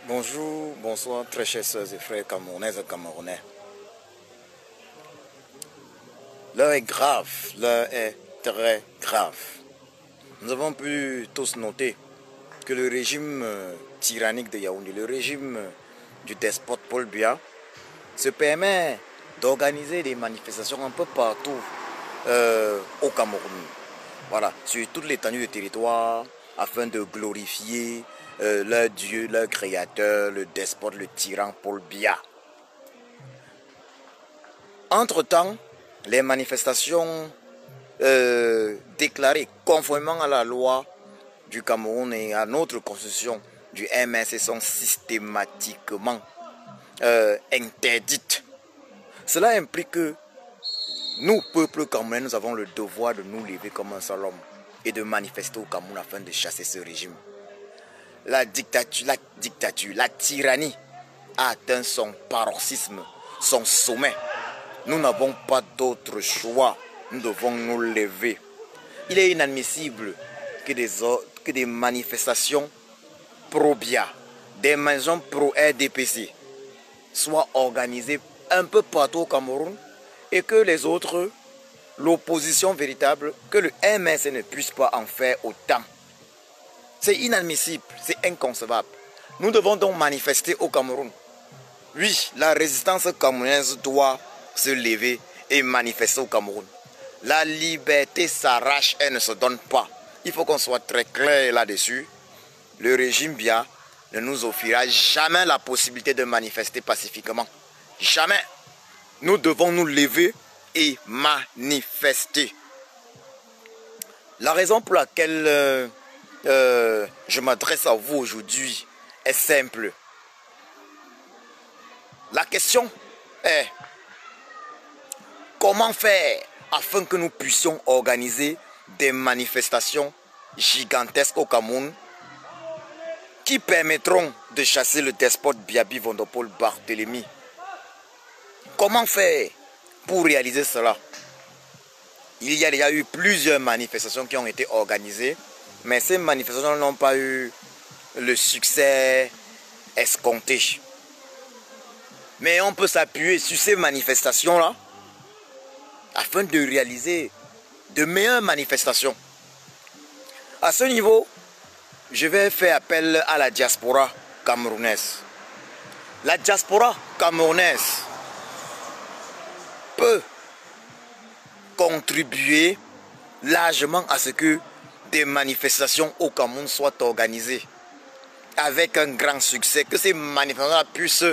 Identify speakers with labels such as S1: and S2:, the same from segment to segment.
S1: Bonjour, bonsoir, très chers sœurs et frères camerounaises et camerounais. L'heure est grave, l'heure est très grave. Nous avons pu tous noter que le régime tyrannique de Yaoundé, le régime du despote Paul Biya, se permet d'organiser des manifestations un peu partout au Cameroun. Voilà, sur toute l'étendue du territoire, afin de glorifier leur Dieu, leur créateur, le despote, le tyran Paul Biya. Entre-temps, les manifestations déclarées conformément à la loi du Cameroun et à notre constitution du MSC sont systématiquement interdites. Cela implique que nous, peuple camerounais, nous avons le devoir de nous lever comme un seul homme et de manifester au Cameroun afin de chasser ce régime. La dictature, la tyrannie a atteint son paroxysme, son sommet. Nous n'avons pas d'autre choix. Nous devons nous lever. Il est inadmissible que des manifestations pro-Biya, des maisons pro-RDPC soient organisées un peu partout au Cameroun et que les autres, l'opposition véritable, que le MSC ne puisse pas en faire autant. C'est inadmissible, c'est inconcevable. Nous devons donc manifester au Cameroun. Oui, la résistance camerounaise doit se lever et manifester au Cameroun. La liberté s'arrache, elle ne se donne pas. Il faut qu'on soit très clair là-dessus. Le régime Biya ne nous offrira jamais la possibilité de manifester pacifiquement. Jamais. Nous devons nous lever et manifester. La raison pour laquelle je m'adresse à vous aujourd'hui est simple. La question est: comment faire afin que nous puissions organiser des manifestations gigantesques au Cameroun qui permettront de chasser le despote Biyabi Vondopol Barthélemy? Comment faire pour réaliser cela? Il y a déjà eu plusieurs manifestations qui ont été organisées, mais ces manifestations n'ont pas eu le succès escompté. Mais on peut s'appuyer sur ces manifestations-là afin de réaliser de meilleures manifestations. À ce niveau, je vais faire appel à la diaspora camerounaise. La diaspora camerounaise peut contribuer largement à ce que des manifestations au Cameroun soient organisées avec un grand succès, que ces manifestations puissent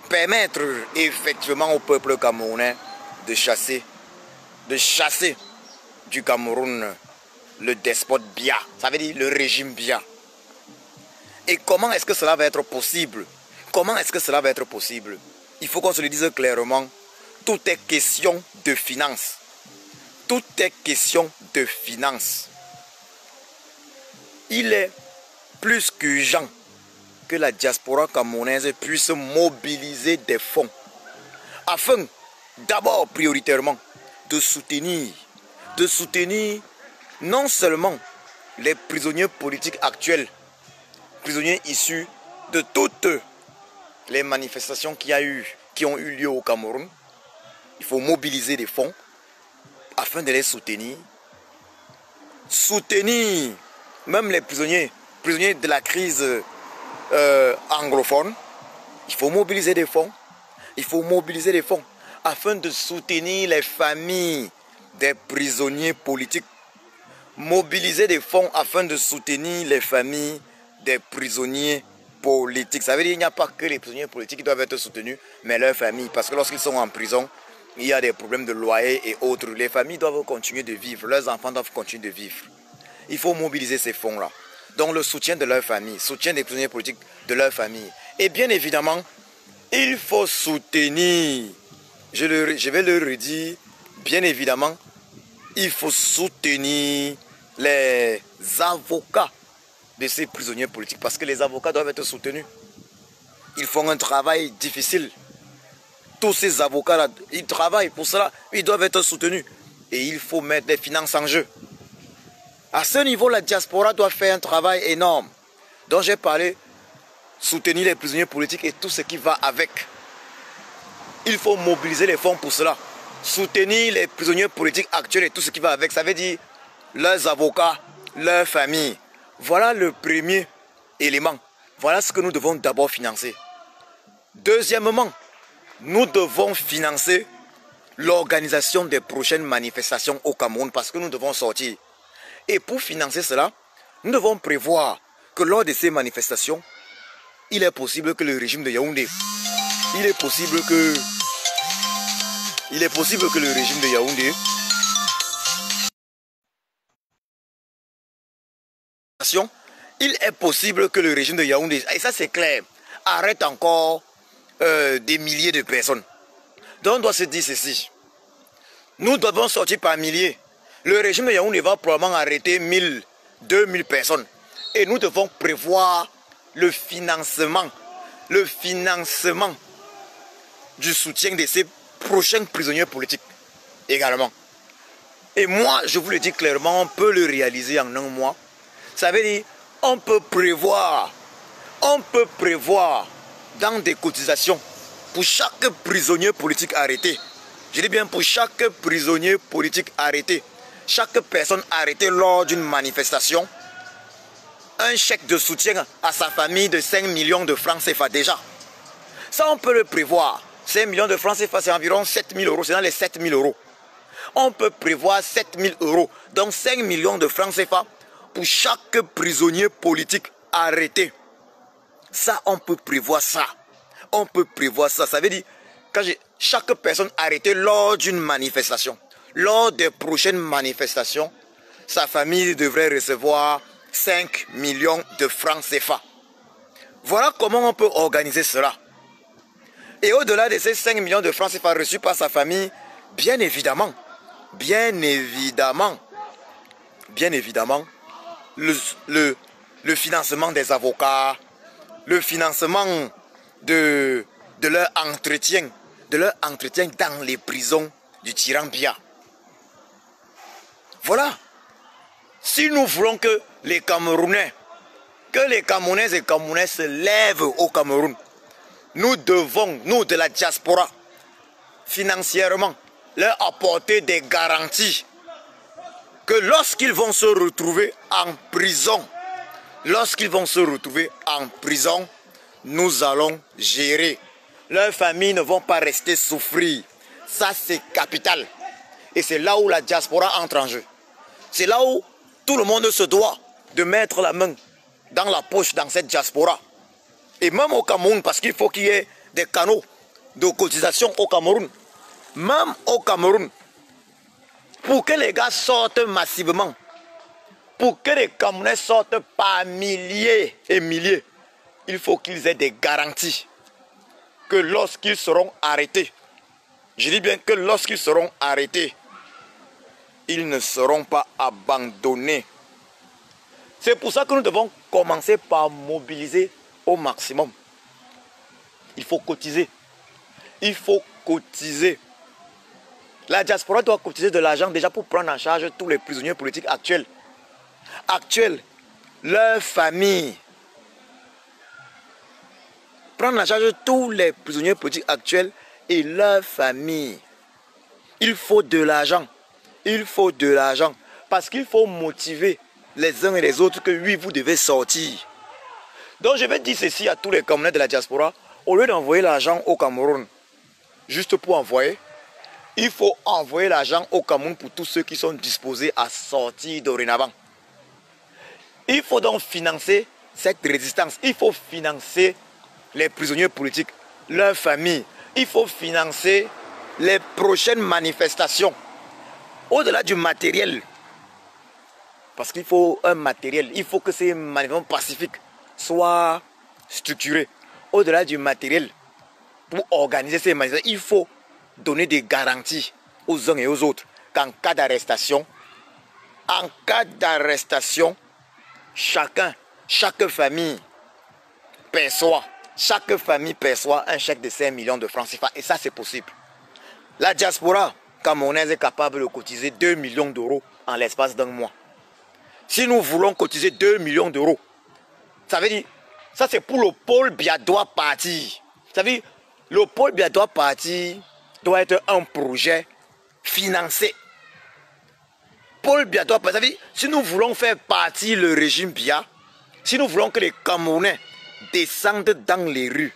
S1: permettre effectivement au peuple camerounais de chasser du Cameroun le despote Biya, ça veut dire le régime Biya. Et comment est-ce que cela va être possible? Comment est-ce que cela va être possible? Il faut qu'on se le dise clairement, tout est question de finances. Tout est question de finances. Il est plus qu'urgent que la diaspora camerounaise puisse mobiliser des fonds afin, d'abord prioritairement, de soutenir non seulement les prisonniers politiques actuels, prisonniers issus de toutes les manifestations qui ont eu lieu au Cameroun. Il faut mobiliser des fonds afin de les soutenir. Soutenir même les prisonniers de la crise anglophone. Il faut mobiliser des fonds. Il faut mobiliser des fonds afin de soutenir les familles des prisonniers politiques. Mobiliser des fonds afin de soutenir les familles des prisonniers politiques. Ça veut dire qu'il n'y a pas que les prisonniers politiques qui doivent être soutenus, mais leurs familles. Parce que lorsqu'ils sont en prison, il y a des problèmes de loyer et autres. Les familles doivent continuer de vivre. Leurs enfants doivent continuer de vivre. Il faut mobiliser ces fonds-là. Donc le soutien de leur famille, soutien des prisonniers politiques de leur famille. Et bien évidemment, il faut soutenir, je vais le redire, bien évidemment, il faut soutenir les avocats de ces prisonniers politiques. Parce que les avocats doivent être soutenus. Ils font un travail difficile. Tous ces avocats-là, ils travaillent pour cela. Ils doivent être soutenus. Et il faut mettre des finances en jeu. À ce niveau, la diaspora doit faire un travail énorme dont j'ai parlé soutenir les prisonniers politiques et tout ce qui va avec. Il faut mobiliser les fonds pour cela. Soutenir les prisonniers politiques actuels et tout ce qui va avec. Ça veut dire leurs avocats, leurs familles. Voilà le premier élément. Voilà ce que nous devons d'abord financer. Deuxièmement, nous devons financer l'organisation des prochaines manifestations au Cameroun parce que nous devons sortir. Et pour financer cela, nous devons prévoir que lors de ces manifestations, il est possible que le régime de Yaoundé, il est possible que le régime de Yaoundé et ça c'est clair, arrête encore des milliers de personnes. Donc on doit se dire ceci. Nous devons sortir par milliers. Le régime de Yaoundé va probablement arrêter 1000, 2000 personnes. Et nous devons prévoir le financement du soutien de ces prochains prisonniers politiques également. Et moi, je vous le dis clairement, on peut le réaliser en un mois. Ça veut dire, on peut prévoir dans des cotisations pour chaque prisonnier politique arrêté. Je dis bien pour chaque prisonnier politique arrêté, chaque personne arrêtée lors d'une manifestation, un chèque de soutien à sa famille de 5 millions de francs CFA déjà. Ça, on peut le prévoir. 5 millions de francs CFA, c'est environ 7 000 euros. C'est dans les 7 000 euros. On peut prévoir 7 000 euros. Donc 5 millions de francs CFA pour chaque prisonnier politique arrêté. Ça, on peut prévoir ça. On peut prévoir ça. Ça veut dire que chaque personne arrêtée lors d'une manifestation, lors des prochaines manifestations, sa famille devrait recevoir 5 millions de francs CFA. Voilà comment on peut organiser cela. Et au-delà de ces 5 millions de francs CFA reçus par sa famille, bien évidemment, le financement des avocats, le financement de leur entretien dans les prisons du tyran Biya. Voilà. Si nous voulons que les Camerounais et Camerounaises se lèvent au Cameroun, nous devons, nous de la diaspora, financièrement, leur apporter des garanties que lorsqu'ils vont se retrouver en prison, nous allons gérer. Leurs familles ne vont pas rester souffrir. Ça, c'est capital. Et c'est là où la diaspora entre en jeu. C'est là où tout le monde se doit de mettre la main dans la poche dans cette diaspora. Et même au Cameroun, parce qu'il faut qu'il y ait des canaux de cotisation au Cameroun. Même au Cameroun, pour que les gars sortent massivement, pour que les Camerounais sortent par milliers et milliers, il faut qu'ils aient des garanties que lorsqu'ils seront arrêtés, je dis bien que lorsqu'ils seront arrêtés, ils ne seront pas abandonnés. C'est pour ça que nous devons commencer par mobiliser au maximum. Il faut cotiser. Il faut cotiser. La diaspora doit cotiser de l'argent déjà pour prendre en charge tous les prisonniers politiques actuels. Leurs familles. Prendre en charge tous les prisonniers politiques actuels et leurs familles. Il faut de l'argent. Il faut de l'argent. Parce qu'il faut motiver les uns et les autres que oui, vous devez sortir. Donc je vais dire ceci à tous les Camerounais de la diaspora. Au lieu d'envoyer l'argent au Cameroun, juste pour envoyer, il faut envoyer l'argent au Cameroun pour tous ceux qui sont disposés à sortir dorénavant. Il faut donc financer cette résistance. Il faut financer les prisonniers politiques, leurs familles. Il faut financer les prochaines manifestations. Au-delà du matériel, parce qu'il faut un matériel, il faut que ces manifestations pacifiques soient structurées. Au-delà du matériel, pour organiser ces manifestations, il faut donner des garanties aux uns et aux autres qu'en cas d'arrestation, chaque famille perçoit un chèque de 5 millions de francs CFA. Et ça, c'est possible. La diaspora camerounaise est capable de cotiser 2 millions d'euros en l'espace d'un mois. Si nous voulons cotiser 2 millions d'euros, ça veut dire Ça, c'est pour le Paul Biya doit partir. Vous savez, le Paul Biya doit partir doit être un projet financé. Paul Biya doit partir. Vous savez, si nous voulons faire partir le régime Biya, si nous voulons que les Camerounais descendent dans les rues,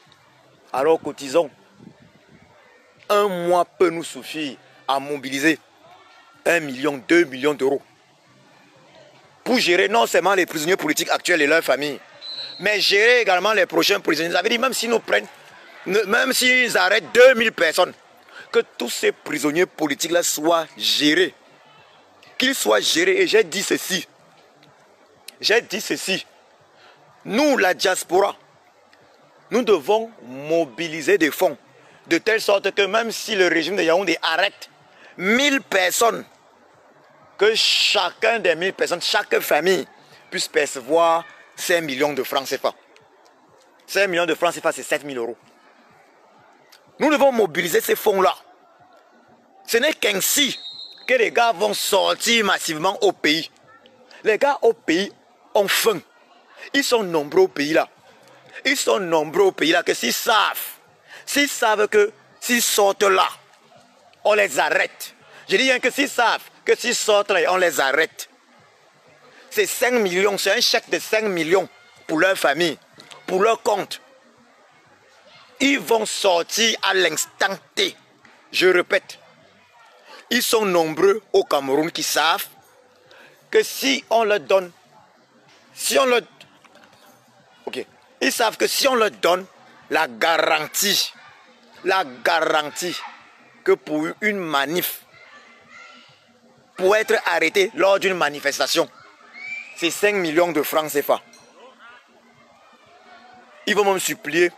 S1: alors cotisons. Un mois peut nous suffire à mobiliser 1 million, 2 millions d'euros pour gérer non seulement les prisonniers politiques actuels et leurs familles, mais gérer également les prochains prisonniers. Ça veut dire même si nous prennent, même s'ils arrêtent 2000 personnes, que tous ces prisonniers politiques-là soient gérés. Qu'ils soient gérés. Et j'ai dit ceci. Nous, la diaspora, nous devons mobiliser des fonds de telle sorte que même si le régime de Yaoundé arrête 1000 personnes, que chacun des 1000 personnes, chaque famille puisse percevoir 5 millions de francs CFA. 5 millions de francs CFA, c'est 7000 euros. Nous devons mobiliser ces fonds-là. Ce n'est qu'ainsi que les gars vont sortir massivement au pays. Les gars au pays ont faim. Ils sont nombreux au pays là. Ils sont nombreux au pays là que s'ils savent que s'ils sortent là, on les arrête. Je dis bien que s'ils savent que s'ils sortent là, on les arrête. C'est 5 millions, c'est un chèque de 5 millions pour leur famille, pour leur compte. Ils vont sortir à l'instant T. Je répète, ils sont nombreux au Cameroun qui savent que si on leur donne, ils savent que si on leur donne la garantie que pour une manif, pour être arrêté lors d'une manifestation, c'est 5 millions de francs CFA. Ils vont même supplier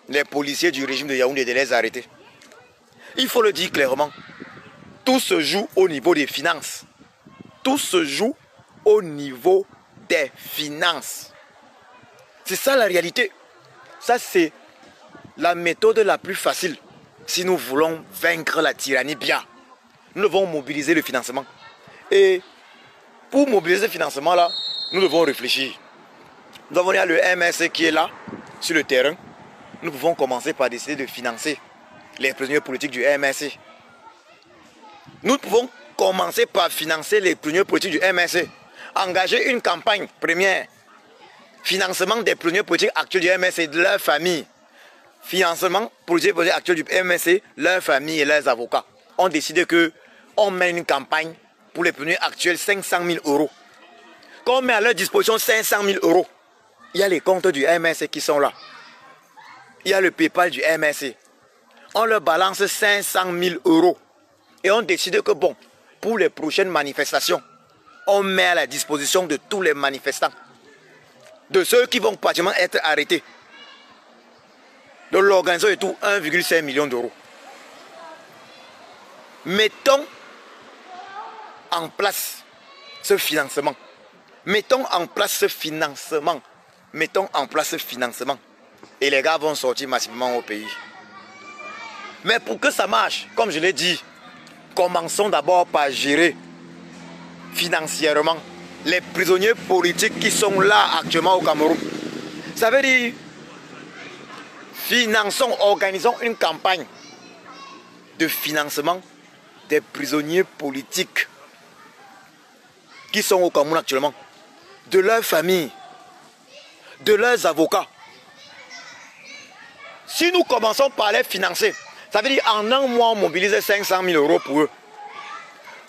S1: les policiers du régime de Yaoundé de les arrêter. Il faut le dire clairement, tout se joue au niveau des finances. Tout se joue au niveau des finances. C'est ça la réalité. Ça, c'est la méthode la plus facile. Si nous voulons vaincre la tyrannie bien, nous devons mobiliser le financement. Et pour mobiliser ce financement-là, nous devons réfléchir. Nous avons le MSC qui est là, sur le terrain. Nous pouvons commencer par décider de financer les prisonniers politiques du MSC. Nous pouvons commencer par financer les prisonniers politiques du MSC. Engager une campagne première. Financement des prisonniers politiques actuels du MSC et de leurs familles. Financement politique actuel du MSC, leurs familles et leurs avocats. On décide qu'on met une campagne pour les prisonniers actuels 500 000 euros. Quand on met à leur disposition 500 000 euros, il y a les comptes du MSC qui sont là. Il y a le PayPal du MSC. On leur balance 500 000 euros. Et on décide que bon, pour les prochaines manifestations, on met à la disposition de tous les manifestants, de ceux qui vont pratiquement être arrêtés, de l'organisation et tout, 1,5 million d'euros. Mettons en place ce financement. Mettons en place ce financement. Mettons en place ce financement. Et les gars vont sortir massivement au pays. Mais pour que ça marche, comme je l'ai dit, commençons d'abord par gérer financièrement les prisonniers politiques qui sont là actuellement au Cameroun. Ça veut dire, finançons, organisons une campagne de financement des prisonniers politiques qui sont au Cameroun actuellement, de leurs familles, de leurs avocats. Si nous commençons par les financer, ça veut dire en un mois on mobilise 500 000 euros pour eux.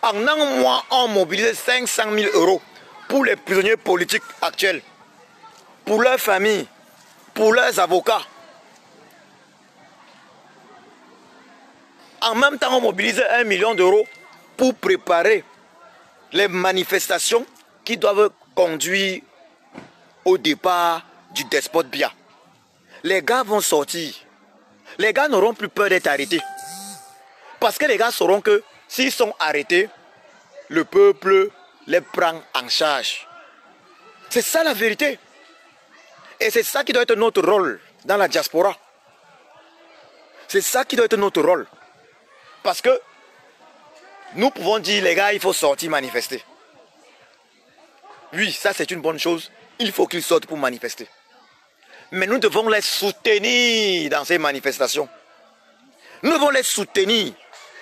S1: En un mois on mobilise 500 000 euros pour les prisonniers politiques actuels, pour leurs familles, pour leurs avocats. En même temps on mobilise 1 million d'euros pour préparer les manifestations qui doivent conduire au départ du despote Biya. Les gars vont sortir. Les gars n'auront plus peur d'être arrêtés. Parce que les gars sauront que s'ils sont arrêtés, le peuple les prend en charge. C'est ça la vérité. Et c'est ça qui doit être notre rôle dans la diaspora. C'est ça qui doit être notre rôle. Parce que nous pouvons dire, les gars, il faut sortir manifester. Oui, ça c'est une bonne chose. Il faut qu'ils sortent pour manifester. Mais nous devons les soutenir dans ces manifestations. Nous devons les soutenir.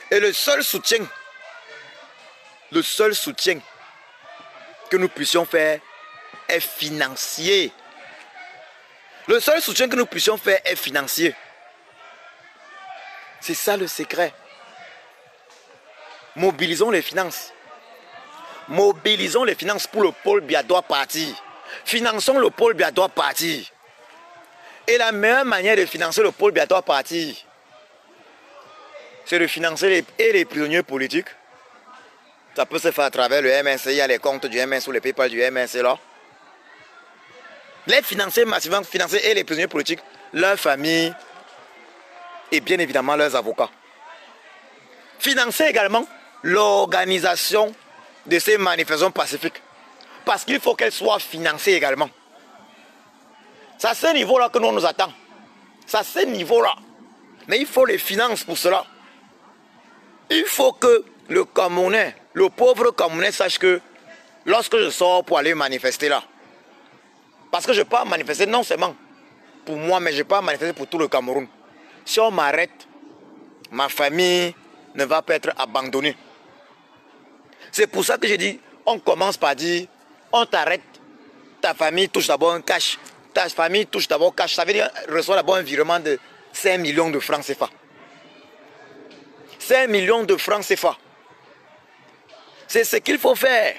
S1: Et le seul soutien que nous puissions faire est financier. Le seul soutien que nous puissions faire est financier. C'est ça le secret. Mobilisons les finances. Mobilisons les finances pour le pôle Biya doit partir. Finançons le pôle Biya doit partir. Et la meilleure manière de financer le pôle Biya doit partir, c'est de financer les prisonniers politiques. Ça peut se faire à travers le MNC. Il y a les comptes du MNC ou les PayPal du MNC là. Les financer massivement, financer et les prisonniers politiques, leurs familles et bien évidemment leurs avocats. Financer également l'organisation de ces manifestations pacifiques. Parce qu'il faut qu'elles soient financées également. C'est à ce niveau-là que nous nous attendons. C'est à ce niveau-là. Mais il faut les finances pour cela. Il faut que le Camerounais, le pauvre Camerounais sache que lorsque je sors pour aller manifester là, parce que je ne peux pas manifester non seulement pour moi, mais je ne peux pas manifester pour tout le Cameroun. Si on m'arrête, ma famille ne va pas être abandonnée. C'est pour ça que je dis, on commence par dire, on t'arrête, ta famille touche d'abord un cash. Ta famille touche d'abord cash. Ça veut dire, reçoit d'abord un virement de 5 millions de francs CFA. 5 millions de francs CFA. C'est ce qu'il faut faire.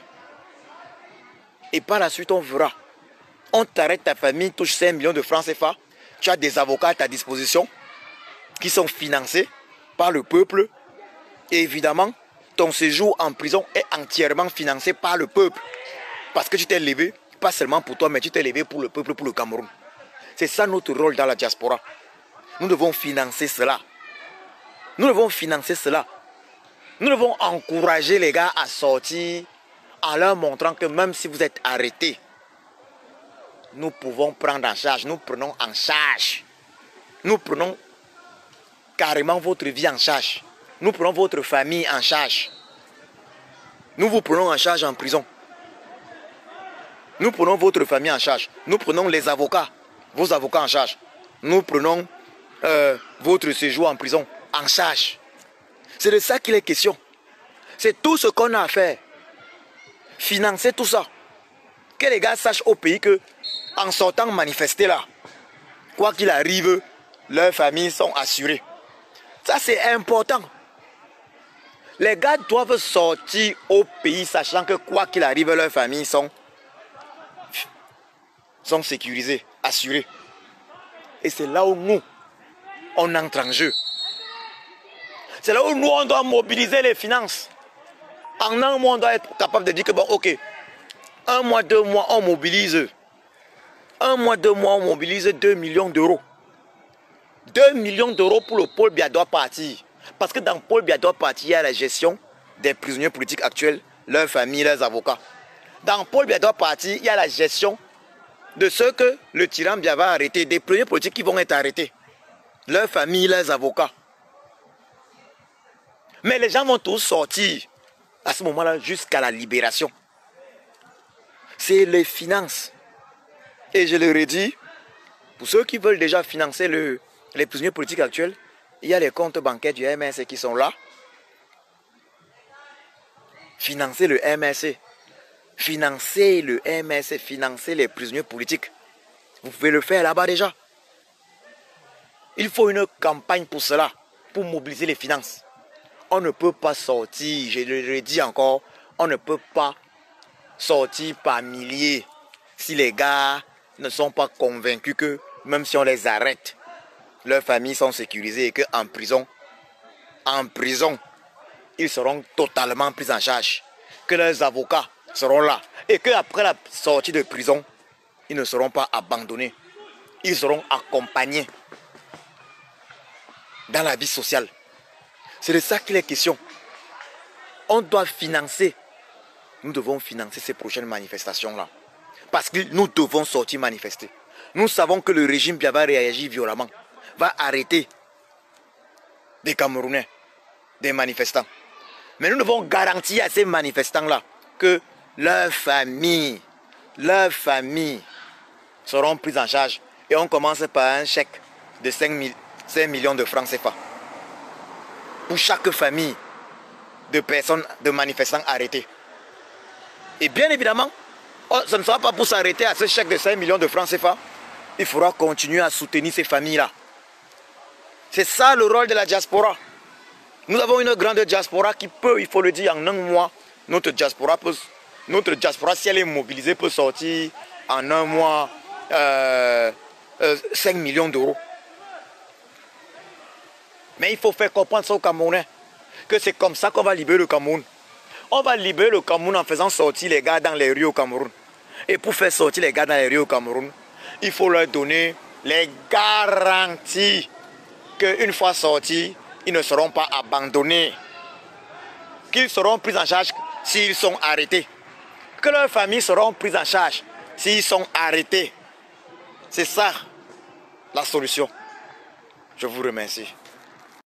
S1: Et par la suite, on verra. On t'arrête, ta famille touche 5 millions de francs CFA. Tu as des avocats à ta disposition qui sont financés par le peuple. Et évidemment, ton séjour en prison est entièrement financé par le peuple. Parce que tu t'es levé, pas seulement pour toi, mais tu t'es levé pour le peuple, pour le Cameroun. C'est ça notre rôle dans la diaspora. Nous devons financer cela. Nous devons financer cela. Nous devons encourager les gars à sortir en leur montrant que même si vous êtes arrêtés, nous pouvons prendre en charge. Nous prenons en charge. Nous prenons carrément votre vie en charge. Nous prenons votre famille en charge. Nous vous prenons en charge en prison. Nous prenons votre famille en charge. Nous prenons les avocats, vos avocats en charge. Nous prenons votre séjour en prison en charge. C'est de ça qu'il est question. C'est tout ce qu'on a à faire. Financer tout ça. Que les gars sachent au pays que en sortant manifester là, quoi qu'il arrive, leurs familles sont assurées. Ça c'est important. Les gars doivent sortir au pays sachant que quoi qu'il arrive, leurs familles sont sécurisées, assurées. Et c'est là où nous, on entre en jeu. C'est là où nous, on doit mobiliser les finances. En un mois, on doit être capable de dire que bon, ok, 1 mois, 2 mois, on mobilise. 1 mois, 2 mois, on mobilise 2 millions d'euros. 2 millions d'euros pour le pôle Biya doit partir. Parce que dans le pôle Biya doit partir, il y a la gestion des prisonniers politiques actuels, leurs familles, leurs avocats. Dans le pôle Biya doit partir, il y a la gestion de ceux que le tyran Biya va arrêter, des prisonniers politiques qui vont être arrêtés. Leurs familles, leurs avocats. Mais les gens vont tous sortir à ce moment-là jusqu'à la libération. C'est les finances. Et je le redis, pour ceux qui veulent déjà financer les prisonniers politiques actuels, il y a les comptes bancaires du MNC qui sont là. Financer le MNC. Financer le MNC, financer les prisonniers politiques. Vous pouvez le faire là-bas déjà. Il faut une campagne pour cela, pour mobiliser les finances. On ne peut pas sortir, je le redis encore, on ne peut pas sortir par milliers si les gars ne sont pas convaincus que même si on les arrête, leurs familles sont sécurisées et qu'en prison, ils seront totalement pris en charge, que leurs avocats seront là et qu'après la sortie de prison, ils ne seront pas abandonnés, ils seront accompagnés dans la vie sociale. C'est de ça qu'il est question. On doit financer. Nous devons financer ces prochaines manifestations-là. Parce que nous devons sortir manifester. Nous savons que le régime Biya va réagir violemment. Va arrêter des Camerounais, des manifestants. Mais nous devons garantir à ces manifestants-là que leurs familles leurs familles seront prises en charge. Et on commence par un chèque de 5 millions de francs CFA. Pour chaque famille de personnes, de manifestants arrêtés. Et bien évidemment, ce ne sera pas pour s'arrêter à ce chèque de 5 millions de francs CFA. Il faudra continuer à soutenir ces familles-là. C'est ça le rôle de la diaspora. Nous avons une grande diaspora qui peut, il faut le dire, en un mois, notre diaspora, si elle est mobilisée, peut sortir en un mois 5 millions d'euros. Mais il faut faire comprendre ça aux Camerounais, que c'est comme ça qu'on va libérer le Cameroun. On va libérer le Cameroun en faisant sortir les gars dans les rues au Cameroun. Et pour faire sortir les gars dans les rues au Cameroun, il faut leur donner les garanties qu'une fois sortis, ils ne seront pas abandonnés. Qu'ils seront pris en charge s'ils sont arrêtés. Que leurs familles seront prises en charge s'ils sont arrêtés. C'est ça la solution. Je vous remercie.